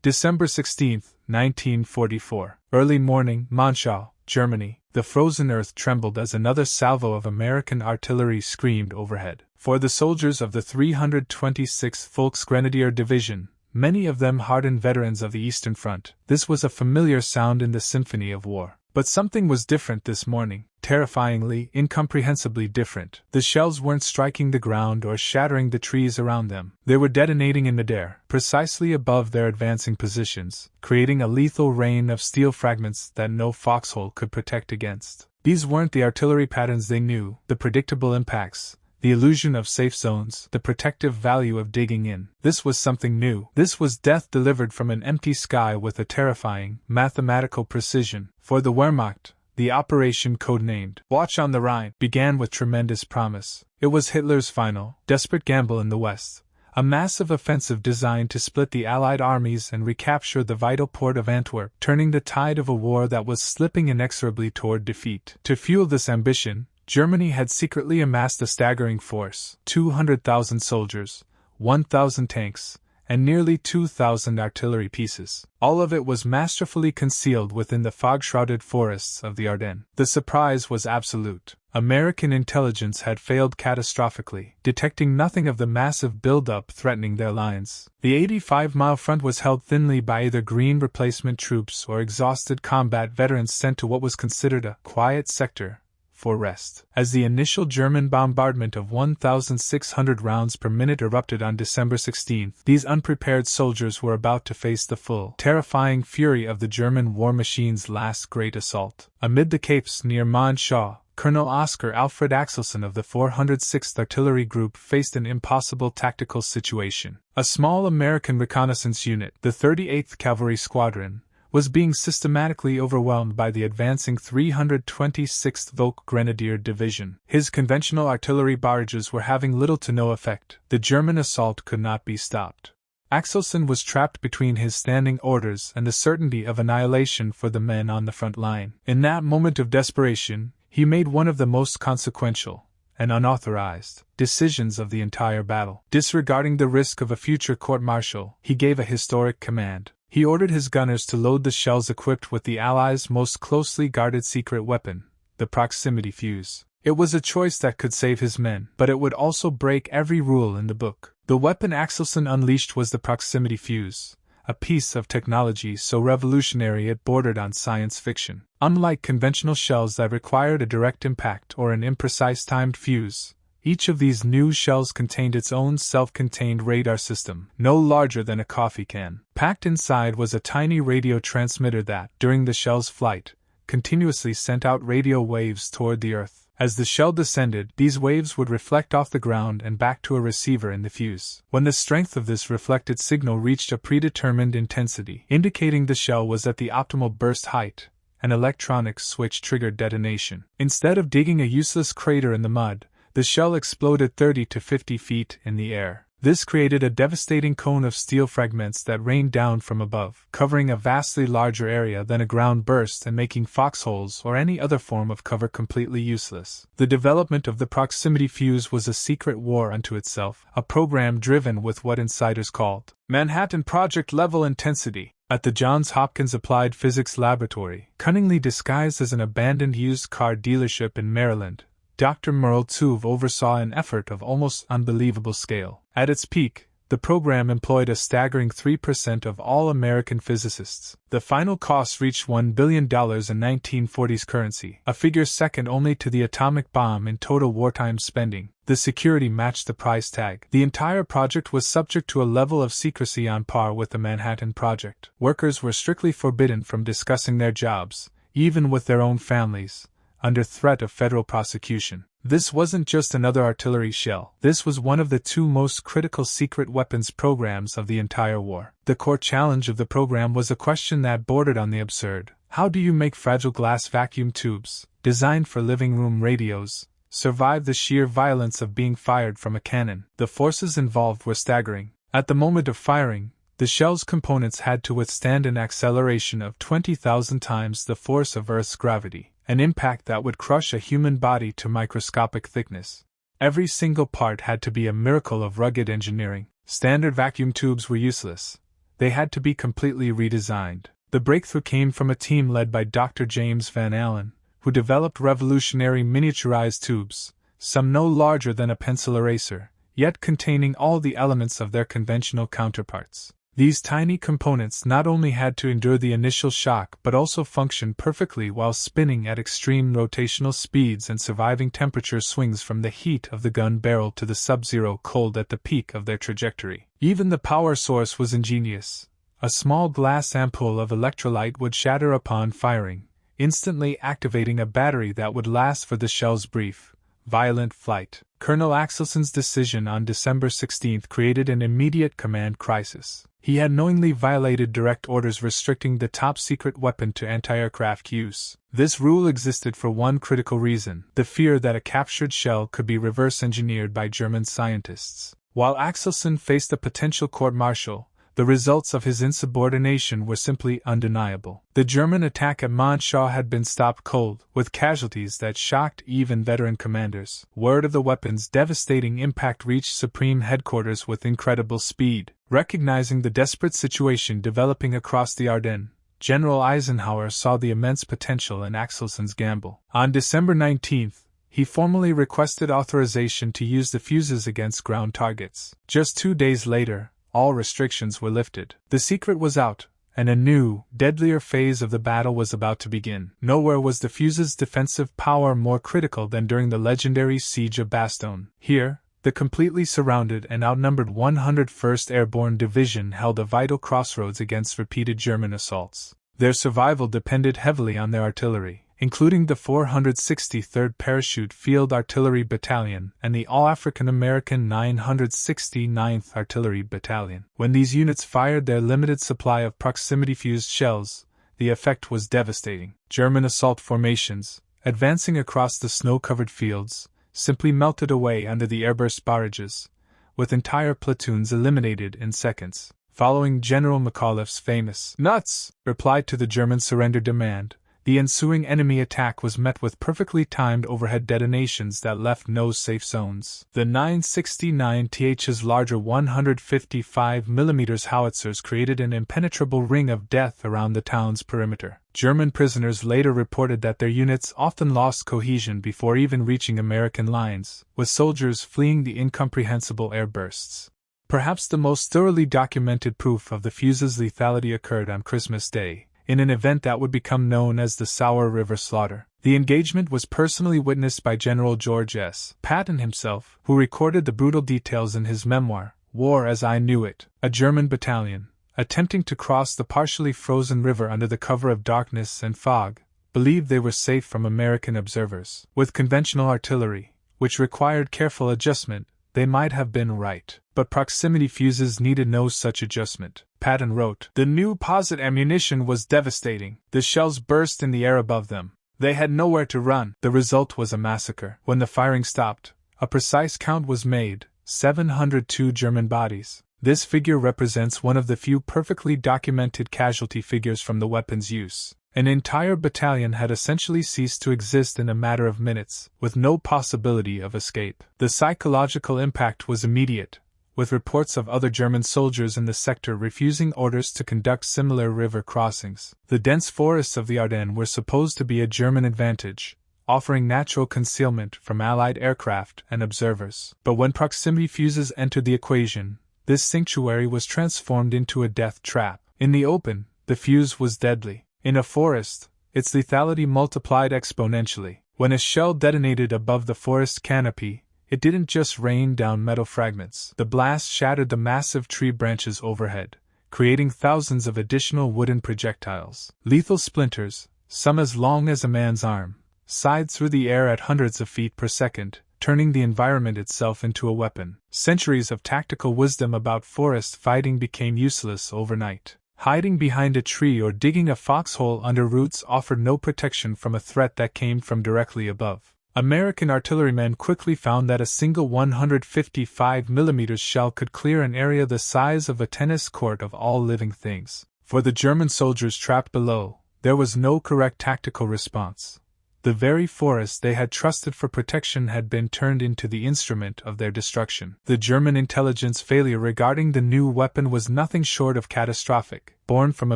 December 16, 1944. Early morning, Monschau, Germany. The frozen earth trembled as another salvo of American artillery screamed overhead. For the soldiers of the 326th Volksgrenadier Division, many of them hardened veterans of the Eastern Front, this was a familiar sound in the symphony of war. But something was different this morning, terrifyingly, incomprehensibly different. The shells weren't striking the ground or shattering the trees around them. They were detonating in midair, precisely above their advancing positions, creating a lethal rain of steel fragments that no foxhole could protect against. These weren't the artillery patterns they knew, the predictable impacts, the illusion of safe zones, the protective value of digging in. This was something new. This was death delivered from an empty sky with a terrifying, mathematical precision. For the Wehrmacht, the operation codenamed Watch on the Rhine began with tremendous promise. It was Hitler's final, desperate gamble in the West, a massive offensive designed to split the Allied armies and recapture the vital port of Antwerp, turning the tide of a war that was slipping inexorably toward defeat. To fuel this ambition, Germany had secretly amassed a staggering force, 200,000 soldiers, 1,000 tanks, and nearly 2,000 artillery pieces. All of it was masterfully concealed within the fog-shrouded forests of the Ardennes. The surprise was absolute. American intelligence had failed catastrophically, detecting nothing of the massive buildup threatening their lines. The 85-mile front was held thinly by either green replacement troops or exhausted combat veterans sent to what was considered a quiet sector for rest. As the initial German bombardment of 1,600 rounds per minute erupted on December 16, these unprepared soldiers were about to face the full, terrifying fury of the German war machine's last great assault. Amid the capes near Monschau, Colonel Oscar Alfred Axelson of the 406th Artillery Group faced an impossible tactical situation. A small American reconnaissance unit, the 38th Cavalry Squadron, was being systematically overwhelmed by the advancing 326th Volksgrenadier Division. His conventional artillery barrages were having little to no effect. The German assault could not be stopped. Axelson was trapped between his standing orders and the certainty of annihilation for the men on the front line. In that moment of desperation, he made one of the most consequential and unauthorized decisions of the entire battle. Disregarding the risk of a future court-martial, he gave a historic command. He ordered his gunners to load the shells equipped with the Allies' most closely guarded secret weapon, the proximity fuse. It was a choice that could save his men, but it would also break every rule in the book. The weapon Axelson unleashed was the proximity fuse, a piece of technology so revolutionary it bordered on science fiction. Unlike conventional shells that required a direct impact or an imprecise timed fuse, each of these new shells contained its own self-contained radar system, no larger than a coffee can. Packed inside was a tiny radio transmitter that, during the shell's flight, continuously sent out radio waves toward the Earth. As the shell descended, these waves would reflect off the ground and back to a receiver in the fuse. When the strength of this reflected signal reached a predetermined intensity, indicating the shell was at the optimal burst height, an electronic switch triggered detonation. Instead of digging a useless crater in the mud, the shell exploded 30 to 50 feet in the air. This created a devastating cone of steel fragments that rained down from above, covering a vastly larger area than a ground burst and making foxholes or any other form of cover completely useless. The development of the proximity fuse was a secret war unto itself, a program driven with what insiders called Manhattan Project level intensity. At the Johns Hopkins Applied Physics Laboratory, cunningly disguised as an abandoned used car dealership in Maryland, Dr. Merle Tuve oversaw an effort of almost unbelievable scale. At its peak, the program employed a staggering 3% of all American physicists. The final cost reached $1 billion in 1940s currency, a figure second only to the atomic bomb in total wartime spending. The security matched the price tag. The entire project was subject to a level of secrecy on par with the Manhattan Project. Workers were strictly forbidden from discussing their jobs, even with their own families, under threat of federal prosecution. This wasn't just another artillery shell. This was one of the two most critical secret weapons programs of the entire war. The core challenge of the program was a question that bordered on the absurd. How do you make fragile glass vacuum tubes, designed for living room radios, survive the sheer violence of being fired from a cannon? The forces involved were staggering. At the moment of firing, the shell's components had to withstand an acceleration of 20,000 times the force of Earth's gravity, an impact that would crush a human body to microscopic thickness. Every single part had to be a miracle of rugged engineering. Standard vacuum tubes were useless. they had to be completely redesigned. The breakthrough came from a team led by Dr. James Van Allen, who developed revolutionary miniaturized tubes, some no larger than a pencil eraser, yet containing all the elements of their conventional counterparts. These tiny components not only had to endure the initial shock but also function perfectly while spinning at extreme rotational speeds and surviving temperature swings from the heat of the gun barrel to the sub-zero cold at the peak of their trajectory. Even the power source was ingenious. A small glass ampoule of electrolyte would shatter upon firing, instantly activating a battery that would last for the shell's brief, violent flight. Colonel Axelson's decision on December 16 created an immediate command crisis. He had knowingly violated direct orders restricting the top-secret weapon to anti-aircraft use. This rule existed for one critical reason: the fear that a captured shell could be reverse-engineered by German scientists. While Axelson faced a potential court-martial, the results of his insubordination were simply undeniable. The German attack at Monschau had been stopped cold, with casualties that shocked even veteran commanders. Word of the weapon's devastating impact reached Supreme Headquarters with incredible speed. Recognizing the desperate situation developing across the Ardennes, General Eisenhower saw the immense potential in Axelson's gamble. On December 19, he formally requested authorization to use the fuses against ground targets. Just 2 days later, all restrictions were lifted. The secret was out, and a new, deadlier phase of the battle was about to begin. Nowhere was the fuse's defensive power more critical than during the legendary siege of Bastogne. Here, the completely surrounded and outnumbered 101st Airborne Division held a vital crossroads against repeated German assaults. Their survival depended heavily on their artillery, including the 463rd Parachute Field Artillery Battalion and the All-African-American 969th Artillery Battalion. When these units fired their limited supply of proximity-fused shells, the effect was devastating. German assault formations, advancing across the snow-covered fields, simply melted away under the airburst barrages, with entire platoons eliminated in seconds. Following General McAuliffe's famous "nuts" reply to the German surrender demand, the ensuing enemy attack was met with perfectly timed overhead detonations that left no safe zones. The 969th's larger 155mm howitzers created an impenetrable ring of death around the town's perimeter. German prisoners later reported that their units often lost cohesion before even reaching American lines, with soldiers fleeing the incomprehensible air bursts. Perhaps the most thoroughly documented proof of the fuse's lethality occurred on Christmas Day, in an event that would become known as the Sour River Slaughter. The engagement was personally witnessed by General George S. Patton himself, who recorded the brutal details in his memoir, War as I Knew It. A German battalion, attempting to cross the partially frozen river under the cover of darkness and fog, believed they were safe from American observers. With conventional artillery, which required careful adjustment, they might have been right. But proximity fuses needed no such adjustment. Patton wrote, "The new posit ammunition was devastating. The shells burst in the air above them. They had nowhere to run. The result was a massacre. When the firing stopped, a precise count was made: 702 German bodies. This figure represents one of the few perfectly documented casualty figures from the weapon's use. An entire battalion had essentially ceased to exist in a matter of minutes, with no possibility of escape. The psychological impact was immediate, with reports of other German soldiers in the sector refusing orders to conduct similar river crossings. The dense forests of the Ardennes were supposed to be a German advantage, offering natural concealment from Allied aircraft and observers. But when proximity fuses entered the equation, this sanctuary was transformed into a death trap. In the open, the fuse was deadly. In a forest, its lethality multiplied exponentially. When a shell detonated above the forest canopy, it didn't just rain down metal fragments. The blast shattered the massive tree branches overhead, creating thousands of additional wooden projectiles. Lethal splinters, some as long as a man's arm, sighed through the air at hundreds of feet per second, turning the environment itself into a weapon. Centuries of tactical wisdom about forest fighting became useless overnight. Hiding behind a tree or digging a foxhole under roots offered no protection from a threat that came from directly above. American artillerymen quickly found that a single 155mm shell could clear an area the size of a tennis court of all living things. For the German soldiers trapped below, there was no correct tactical response. The very forest they had trusted for protection had been turned into the instrument of their destruction. The German intelligence failure regarding the new weapon was nothing short of catastrophic, born from a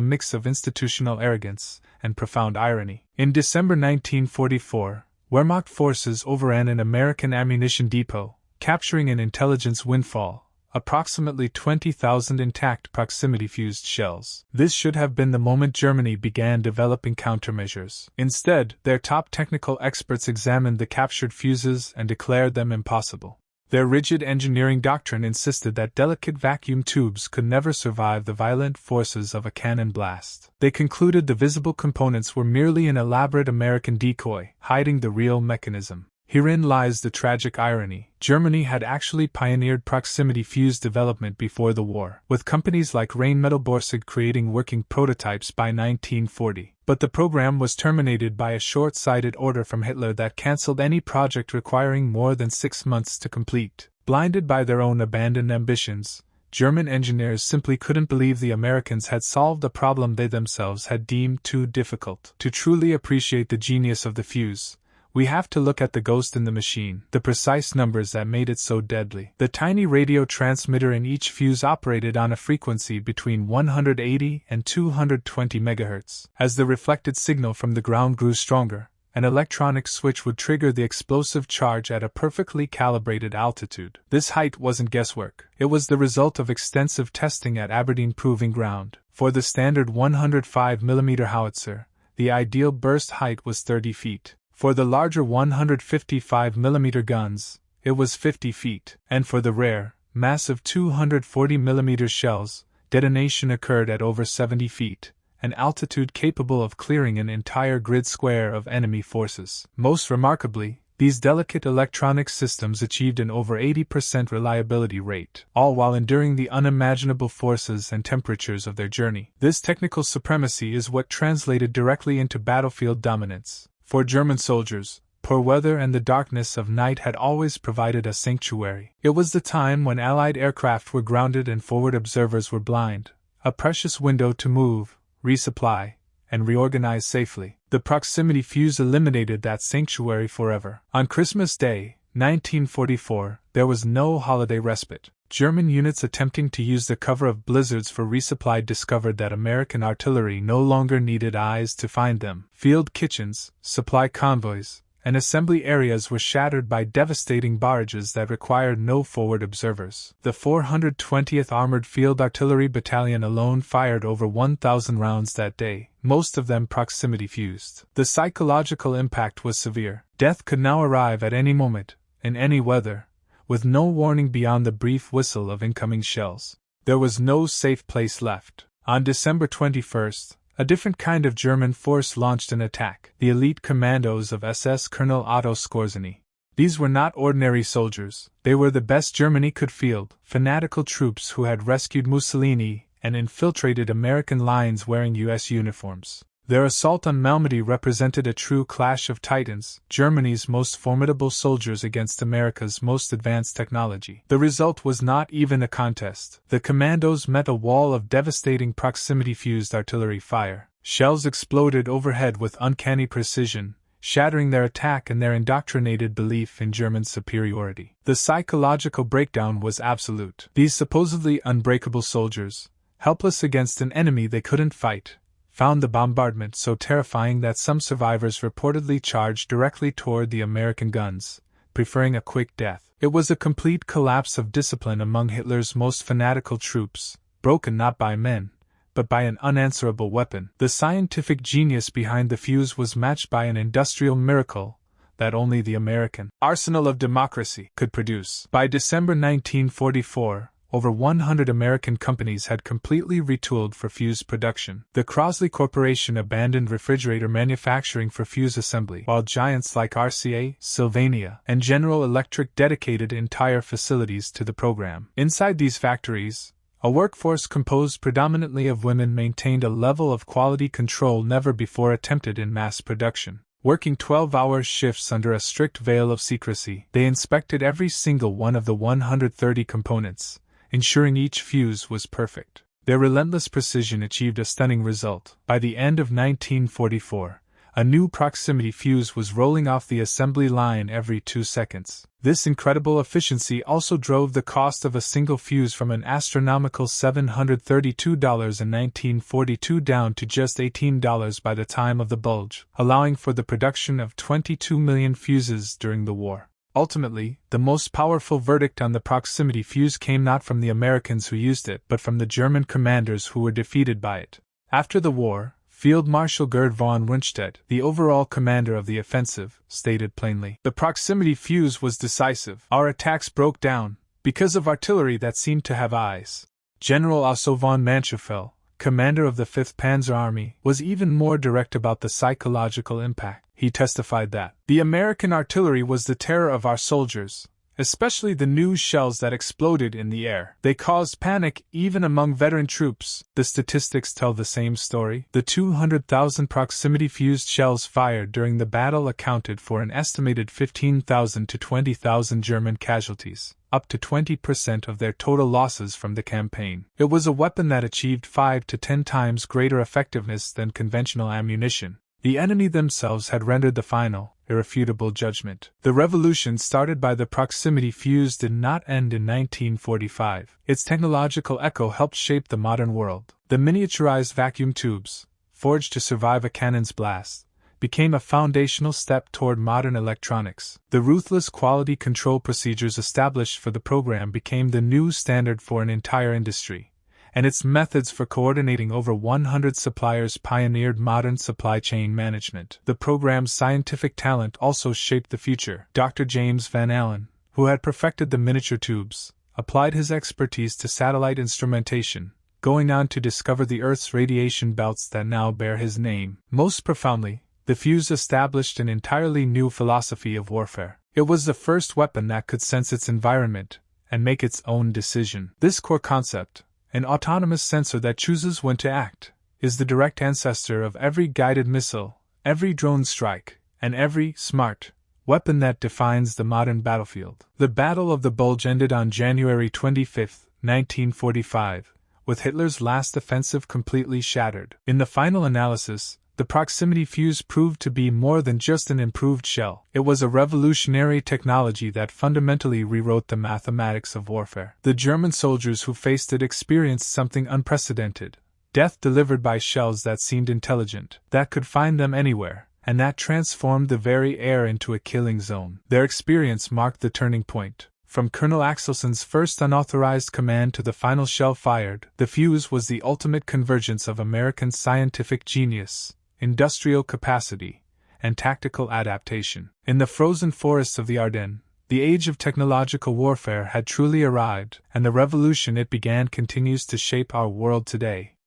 mix of institutional arrogance and profound irony. In December 1944, Wehrmacht forces overran an American ammunition depot, capturing an intelligence windfall, approximately 20,000 intact proximity-fused shells. This should have been the moment Germany began developing countermeasures. Instead, their top technical experts examined the captured fuses and declared them impossible. Their rigid engineering doctrine insisted that delicate vacuum tubes could never survive the violent forces of a cannon blast. They concluded the visible components were merely an elaborate American decoy, hiding the real mechanism. Herein lies the tragic irony. Germany had actually pioneered proximity fuse development before the war, with companies like Rheinmetall Borsig creating working prototypes by 1940. But the program was terminated by a short-sighted order from Hitler that cancelled any project requiring more than 6 months to complete. Blinded by their own abandoned ambitions, German engineers simply couldn't believe the Americans had solved a problem they themselves had deemed too difficult. To truly appreciate the genius of the fuse, we have to look at the ghost in the machine, the precise numbers that made it so deadly. The tiny radio transmitter in each fuse operated on a frequency between 180 and 220 MHz. As the reflected signal from the ground grew stronger, an electronic switch would trigger the explosive charge at a perfectly calibrated altitude. This height wasn't guesswork. It was the result of extensive testing at Aberdeen Proving Ground. For the standard 105mm howitzer, the ideal burst height was 30 feet. For the larger 155mm guns, it was 50 feet, and for the rare, massive 240mm shells, detonation occurred at over 70 feet, an altitude capable of clearing an entire grid square of enemy forces. Most remarkably, these delicate electronic systems achieved an over 80% reliability rate, all while enduring the unimaginable forces and temperatures of their journey. This technical supremacy is what translated directly into battlefield dominance. For German soldiers, poor weather and the darkness of night had always provided a sanctuary. It was the time when Allied aircraft were grounded and forward observers were blind, a precious window to move, resupply, and reorganize safely. The proximity fuse eliminated that sanctuary forever. On Christmas Day, 1944, there was no holiday respite. German units attempting to use the cover of blizzards for resupply discovered that American artillery no longer needed eyes to find them. Field kitchens, supply convoys, and assembly areas were shattered by devastating barrages that required no forward observers. The 420th Armored Field Artillery Battalion alone fired over 1,000 rounds that day, most of them proximity fused. The psychological impact was severe. Death could now arrive at any moment, in any weather, with no warning beyond the brief whistle of incoming shells. There was no safe place left. On December 21st, a different kind of German force launched an attack, the elite commandos of SS Colonel Otto Skorzeny. These were not ordinary soldiers, they were the best Germany could field, fanatical troops who had rescued Mussolini and infiltrated American lines wearing U.S. uniforms. Their assault on Malmedy represented a true clash of titans, Germany's most formidable soldiers against America's most advanced technology. The result was not even a contest. The commandos met a wall of devastating proximity-fused artillery fire. Shells exploded overhead with uncanny precision, shattering their attack and their indoctrinated belief in German superiority. The psychological breakdown was absolute. These supposedly unbreakable soldiers, helpless against an enemy they couldn't fight, found the bombardment so terrifying that some survivors reportedly charged directly toward the American guns, preferring a quick death. It was a complete collapse of discipline among Hitler's most fanatical troops, broken not by men, but by an unanswerable weapon. The scientific genius behind the fuse was matched by an industrial miracle that only the American arsenal of democracy could produce. By December 1944, over 100 American companies had completely retooled for fuse production. The Crosley Corporation abandoned refrigerator manufacturing for fuse assembly, while giants like RCA, Sylvania, and General Electric dedicated entire facilities to the program. Inside these factories, a workforce composed predominantly of women maintained a level of quality control never before attempted in mass production. Working 12-hour shifts under a strict veil of secrecy, they inspected every single one of the 130 components, ensuring each fuse was perfect. Their relentless precision achieved a stunning result. By the end of 1944, A new proximity fuse was rolling off the assembly line every 2 seconds. This incredible efficiency also drove the cost of a single fuse from an astronomical $732 in 1942 down to just $18 by the time of the Bulge, allowing for the production of 22 million fuses during the war. Ultimately, the most powerful verdict on the proximity fuse came not from the Americans who used it but from the German commanders who were defeated by it. After the war, Field Marshal Gerd von Rundstedt, the overall commander of the offensive, stated plainly, "The proximity fuse was decisive. Our attacks broke down, because of artillery that seemed to have eyes." General Otto von Manschenfeld, commander of the 5th Panzer Army, was even more direct about the psychological impact. He testified that, "The American artillery was the terror of our soldiers, especially the new shells that exploded in the air. They caused panic even among veteran troops." The statistics tell the same story. The 200,000 proximity-fused shells fired during the battle accounted for an estimated 15,000 to 20,000 German casualties, up to 20% of their total losses from the campaign. It was a weapon that achieved 5 to 10 times greater effectiveness than conventional ammunition. The enemy themselves had rendered the final, irrefutable judgment. The revolution started by the proximity fuse did not end in 1945. Its technological echo helped shape the modern world. The miniaturized vacuum tubes, forged to survive a cannon's blast, became a foundational step toward modern electronics. The ruthless quality control procedures established for the program became the new standard for an entire industry, and its methods for coordinating over 100 suppliers pioneered modern supply chain management. The program's scientific talent also shaped the future. Dr. James Van Allen, who had perfected the miniature tubes, applied his expertise to satellite instrumentation, going on to discover the Earth's radiation belts that now bear his name. Most profoundly, the fuse established an entirely new philosophy of warfare. It was the first weapon that could sense its environment and make its own decision. This core concept, an autonomous sensor that chooses when to act, is the direct ancestor of every guided missile, every drone strike, and every smart weapon that defines the modern battlefield. The Battle of the Bulge ended on January 25, 1945, with Hitler's last offensive completely shattered. In the final analysis, the proximity fuse proved to be more than just an improved shell. It was a revolutionary technology that fundamentally rewrote the mathematics of warfare. The German soldiers who faced it experienced something unprecedented: death delivered by shells that seemed intelligent, that could find them anywhere, and that transformed the very air into a killing zone. Their experience marked the turning point. From Colonel Axelson's first unauthorized command to the final shell fired, the fuse was the ultimate convergence of American scientific genius, industrial capacity, and tactical adaptation. In the frozen forests of the Ardennes, the age of technological warfare had truly arrived, and the revolution it began continues to shape our world today.